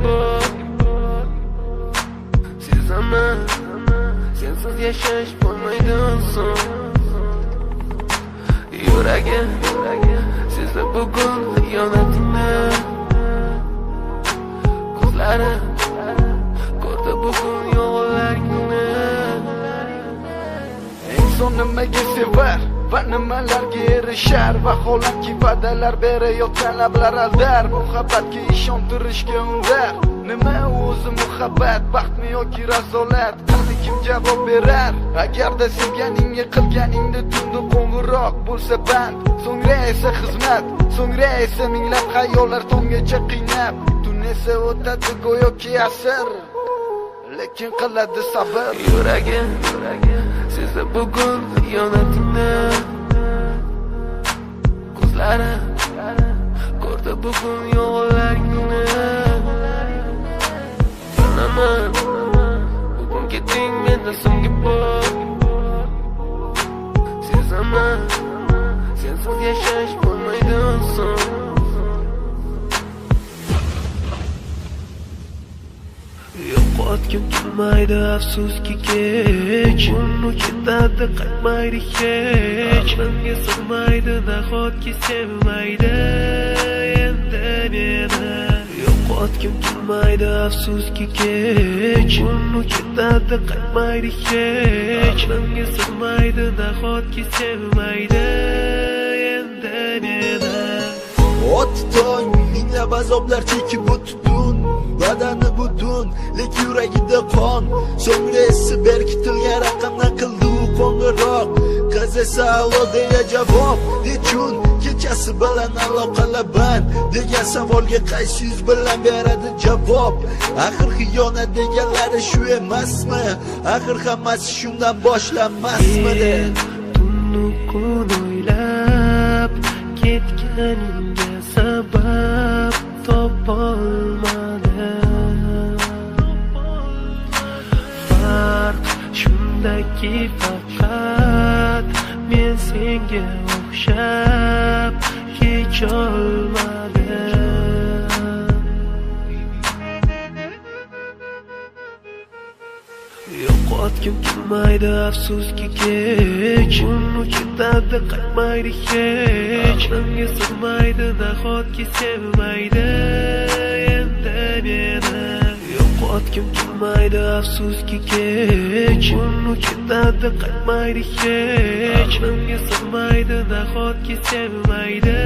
bor. Sezaman, sensiz yashash bo'lmaydi oson. Yuragim sezdi bugun xiyonatingni. Ko'zlarim ko'rdi bugun yolg'onlaringni. Inson nimaga sevar va nimalarga erishar? Vaholanki va'dalar berayotgan lablar aldar. Muhabbatga ishontirishga undar. Nima o'zi muhabbat, baxtmi yoki razolat? Qani kim javob berar? Agarda sevganingga qilganingda tunda qo'ng'iroq bo'lsa band, so'ngra esa xizmat, so'ngra esa minglab xayollar tonggacha qiynab. Tun esa o'tadi go'yoki asr, lekin qiladi sabr. Yuragim sezdi bugun xiyonatingni. Ko'zlarim ko'rdi bugun yolg'onlaringni. Yonaman bugun ketding mendan so'nggi bor. Sezaman sensiz yashash bo'lmaydi oson. Yo'qotgim kelmaydi afsuski kech. Uni ketadi qaytmaydi hech. Aqlimga sig'maydi nahotki sevmaydi endi meni. Yo'qotgim kelmaydi afsuski kech. Uni ketadi qaytmaydi hech. Aqlimga sig'maydi nahotki sevmaydi endi meni. Ot tong minglab azoblar chekib o'tdun, badani butun, lek yuragida qon. So'ngra esi berkitilgan raqamdan qildi u qo'ng'iroq. Qiz esa allo deya javob. Nechun kechasi bilan aloqalar band degan savolga qaysi yuz bilan beradi javob? Axir xiyonat deganlari shu emasmi? Axir hammasi shundan boshlanmasmidi? Tunni kun o'ylab ketganingga sabab topolmadim. Farq shundaki faqat men senga o'xshab kecholmadim. Yo'qotgim kelmaydi afsuski kech. Uni ketadi qaytmaydi hech. Aqlimga sig'maydi nahotki sevmaydi endi meni. Yo'qotgim kelmaydi afsuski kech. Uni ketadi qaytmaydi hech. Aqlimga sig'maydi nahotki sevmaydi